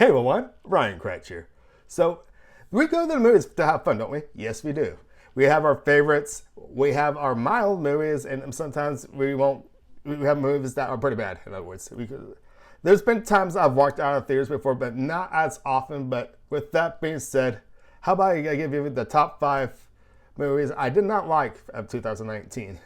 Hey everyone, Ryan Cratch here. So, we go to the movies to have fun, don't we? Yes, we do. We have our favorites, we have our mild movies, and sometimes we won't. We have movies that are pretty bad. In other words, there's been times I've walked out of theaters before, but not as often. But with that being said, how about I give you the top 5 movies I did not like of 2019?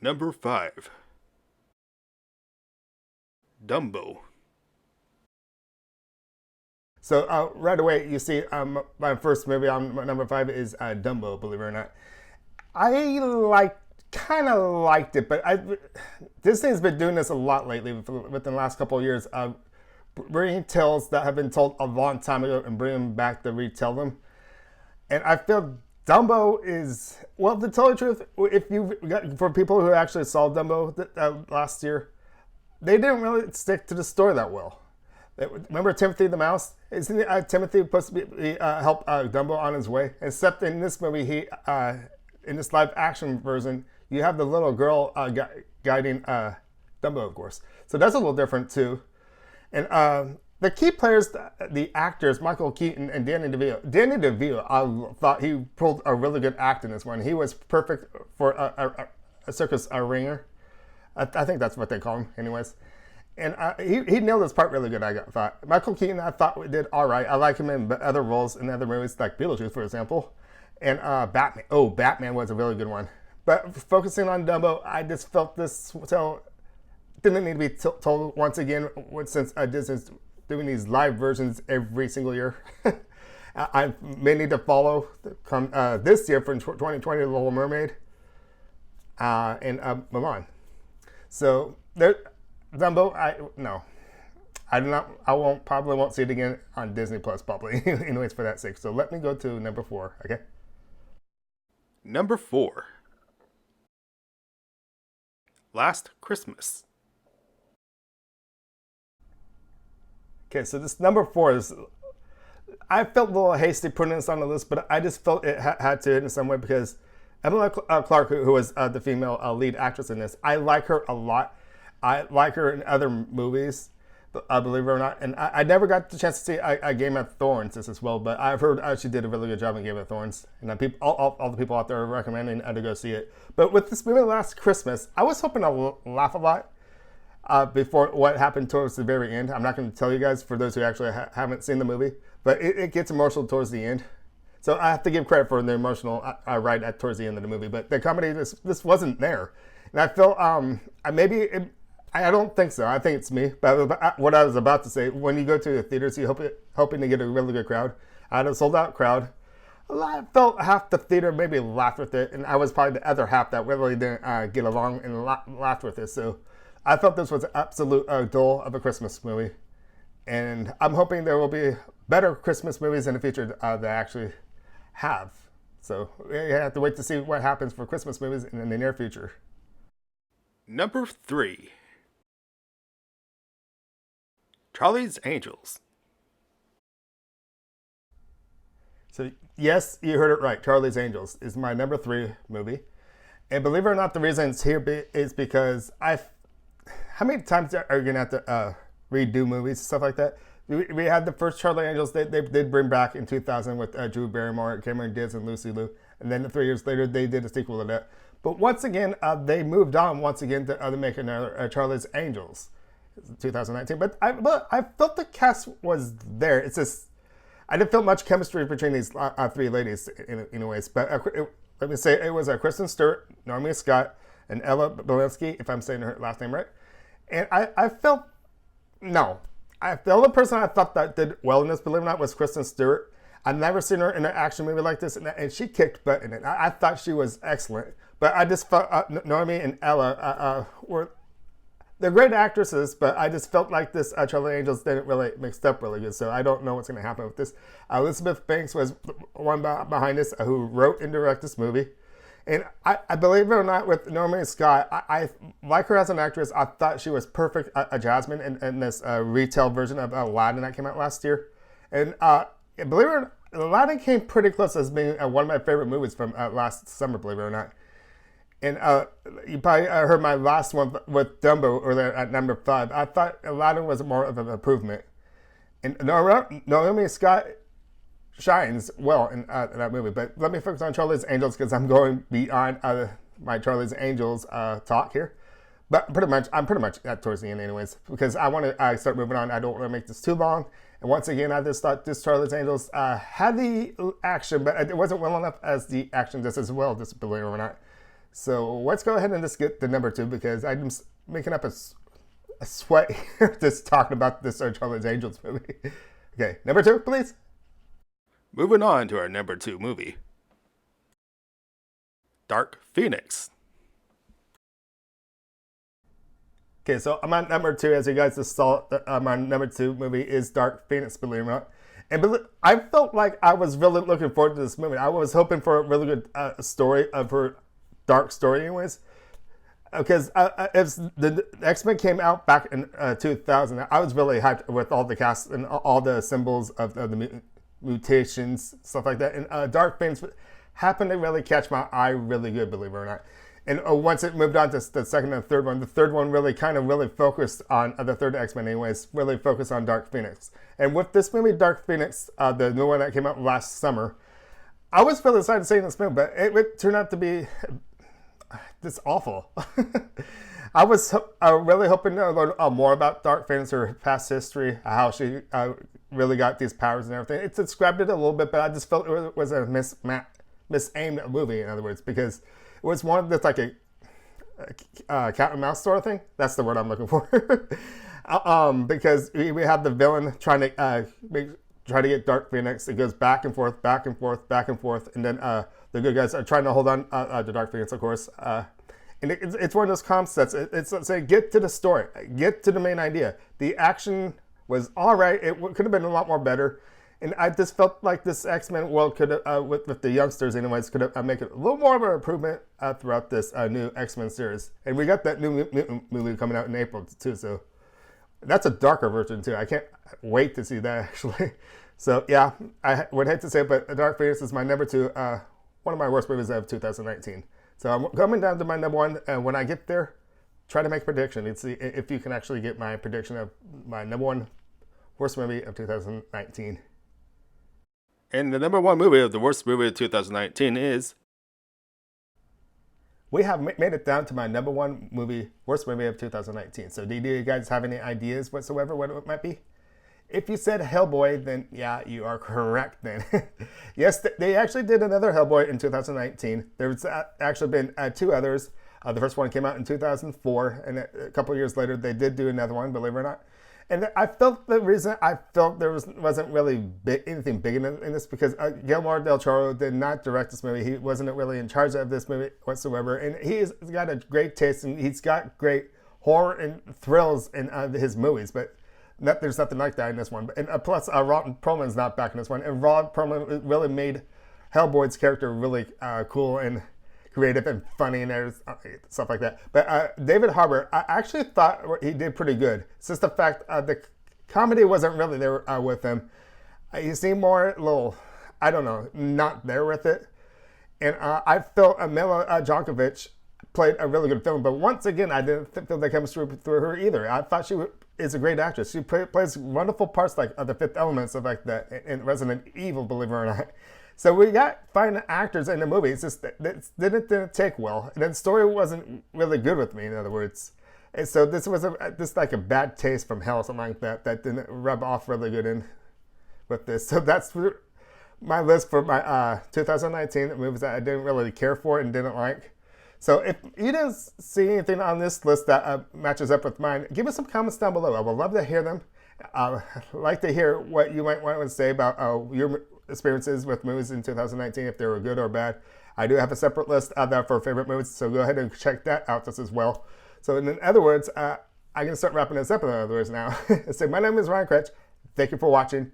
Number 5. Dumbo. So right away, you see my first movie on number 5 is Dumbo, believe it or not. I kind of liked it, but Disney's been doing this a lot lately within the last couple of years. Bringing tales that have been told a long time ago and bringing them back to retell them. And I feel Dumbo is, well, to tell the truth, for people who actually saw Dumbo last year, they didn't really stick to the story that well. Remember Timothy the Mouse? Isn't Timothy supposed to be help Dumbo on his way? Except in this movie, in this live action version, you have the little girl guiding Dumbo, of course. So that's a little different too. And the key players, the actors, Michael Keaton and Danny DeVito. Danny DeVito, I thought he pulled a really good act in this one. He was perfect for a circus ringer. I think that's what they call him, anyways. And he nailed his part really good, I thought. Michael Keaton, I thought did all right. I like him in other roles in other movies, like Beetlejuice, for example. And Batman. Oh, Batman was a really good one. But focusing on Dumbo, I just felt this tale didn't need to be told once again, since Disney's doing these live versions every single year. I may need to follow this year for 2020, The Little Mermaid and Mulan. So Dumbo, I probably won't see it again on Disney Plus, probably. Anyways, for that sake. So let me go to number 4, okay? Number 4. Last Christmas. Okay, so this number 4 is, I felt a little hasty putting this on the list, but I just felt it had to in some way because Emily Clark, who was the female lead actress in this, I like her a lot. I like her in other movies, believe it or not. And I never got the chance to see a Game of Thrones as well, but I've heard she did a really good job in Game of Thrones. And all the people out there are recommending to go see it. But with this movie Last Christmas, I was hoping to laugh a lot before what happened towards the very end. I'm not going to tell you guys for those who actually haven't seen the movie, but it gets emotional towards the end. So I have to give credit for the emotional ride towards the end of the movie. But the comedy, this wasn't there. And I felt I don't think so. I think it's me. But what I was about to say, when you go to the theaters, you're hoping to get a really good crowd. I had a sold-out crowd. I felt half the theater maybe laughed with it, and I was probably the other half that really didn't get along and laughed with it. So I felt this was an absolute dull of a Christmas movie. And I'm hoping there will be better Christmas movies in the future that I actually have. So you have to wait to see what happens for Christmas movies in the near future. Number 3. Charlie's Angels. So yes, you heard it right. Charlie's Angels is my number 3 movie. And believe it or not, the reason it's here is because how many times are you going to have to redo movies and stuff like that? We had the first Charlie Angels they did bring back in 2000 with Drew Barrymore, Cameron Diaz, and Lucy Liu. And then 3 years later, they did a sequel to that. But once again, they moved on once again to make another Charlie's Angels. 2019, but I felt the cast was there. It's just I didn't feel much chemistry between these 3 ladies in a ways. But let me say it was Kristen Stewart, Naomi Scott, and Ella Balinski, if I'm saying her last name right. And I felt the only person I thought that did well in this, believe it or not, was Kristen Stewart. I've never seen her in an action movie like this, and she kicked butt in it. I thought she was excellent, but I just felt Naomi and Ella they're great actresses, but I just felt like this Charlie Angels didn't really mixed up really good, so I don't know what's going to happen with this. Elizabeth Banks was one behind this who wrote and directed this movie. And I believe it or not, with Naomi Scott, I like her as an actress. I thought she was perfect Jasmine in this retail version of Aladdin that came out last year. And believe it or not, Aladdin came pretty close as being one of my favorite movies from last summer, believe it or not. And you probably heard my last one with Dumbo earlier at number 5. I thought Aladdin was more of an improvement. And Naomi Scott shines well in that movie. But let me focus on Charlie's Angels because I'm going beyond my Charlie's Angels talk here. But I'm pretty much at towards the end anyways, because I want to start moving on. I don't want to make this too long. And once again, I just thought this Charlie's Angels had the action, but it wasn't well enough as the action just as well, just believe it or not. So let's go ahead and just get to number 2, because I'm making up a sweat here just talking about this Charlie's Angels movie. Okay, number 2, please. Moving on to our number 2 movie, Dark Phoenix. Okay, so I'm on number 2. As you guys just saw, my number 2 movie is Dark Phoenix, believe it or not. And I felt like I was really looking forward to this movie. I was hoping for a really good story of her dark story anyways. Because if the X-Men came out back in 2000, I was really hyped with all the cast and all the symbols of the mutations, stuff like that. And Dark Phoenix happened to really catch my eye really good, believe it or not. And once it moved on to the second and third one, the third one really focused on the third X-Men anyways, really focused on Dark Phoenix. And with this movie, Dark Phoenix, the new one that came out last summer, I was really excited to see this movie, but it turned out to be just awful. I was really hoping to learn more about Dark Phoenix, her past history, how she really got these powers and everything. It described it a little bit, but I just felt it was a misaimed movie, in other words, because it was one that's like a cat and mouse sort of thing. That's the word I'm looking for. Because we have the villain trying to get Dark Phoenix. It goes back and forth, back and forth, back and forth, and then the good guys are trying to hold on to Dark Phoenix, of course. And it's one of those concepts. It's say get to the story, get to the main idea. The action was all right. It could have been a lot more better. And I just felt like this X-Men world could, with the youngsters anyways, could make it a little more of an improvement throughout this new X-Men series. And we got that new movie coming out in April too, so that's a darker version too. I can't wait to see that actually. So yeah, I would hate to say it, but Dark Phoenix is my number 2, one of my worst movies of 2019. So I'm coming down to my number 1, and when I get there, try to make a prediction and see if you can actually get my prediction of my number 1 worst movie of 2019. And the number 1 movie of the worst movie of 2019 is... We have made it down to my number 1 movie, worst movie of 2019. So do you guys have any ideas whatsoever what it might be? If you said Hellboy, then yeah, you are correct then. Yes, they actually did another Hellboy in 2019. There's actually been 2 others. The first one came out in 2004, and a couple years later, they did do another one, believe it or not. And I felt the reason I felt there wasn't really anything big in this because Guillermo del Toro did not direct this movie. He wasn't really in charge of this movie whatsoever. And he's got a great taste, and he's got great horror and thrills in his movies. But there's nothing like that in this one. And plus, Ron Perlman's not back in this one. And Ron Perlman really made Hellboy's character really cool and creative and funny and stuff like that. But David Harbour, I actually thought he did pretty good. It's just the fact the comedy wasn't really there with him. He seemed more I don't know, not there with it. And I felt Mila Djokovic played a really good film. But once again, I didn't feel the chemistry through her either. I thought she is a great actress. She plays wonderful parts like The Fifth Element, stuff like that, in Resident Evil, believe it or not. So we got fine actors in the movie. It's just that it didn't take well. And the story wasn't really good with me, in other words. And so this was just like a bad taste from hell, something like that, that didn't rub off really good with this. So that's my list for my 2019 movies that I didn't really care for and didn't like. So if you didn't see anything on this list that matches up with mine, give us some comments down below. I would love to hear them. I'd like to hear what you might want to say about your experiences with movies in 2019, if they were good or bad. I do have a separate list out there for favorite movies, so go ahead and check that out just as well. So in other words, I'm going to start wrapping this up in other words now. So my name is Ryan Kretsch. Thank you for watching.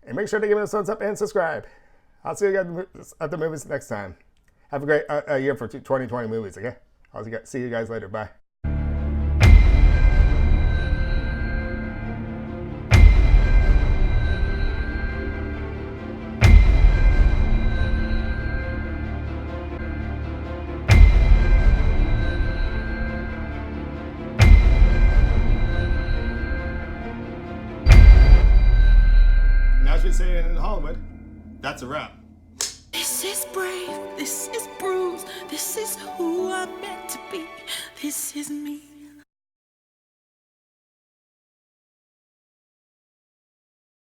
And make sure to give it a thumbs up and subscribe. I'll see you guys at the movies next time. Have a great year for 2020 movies, okay? I'll see you guys later. Bye. as we say in Hollywood, that's a wrap. This is brave, this is bruised, this is who I'm meant to be, this is me.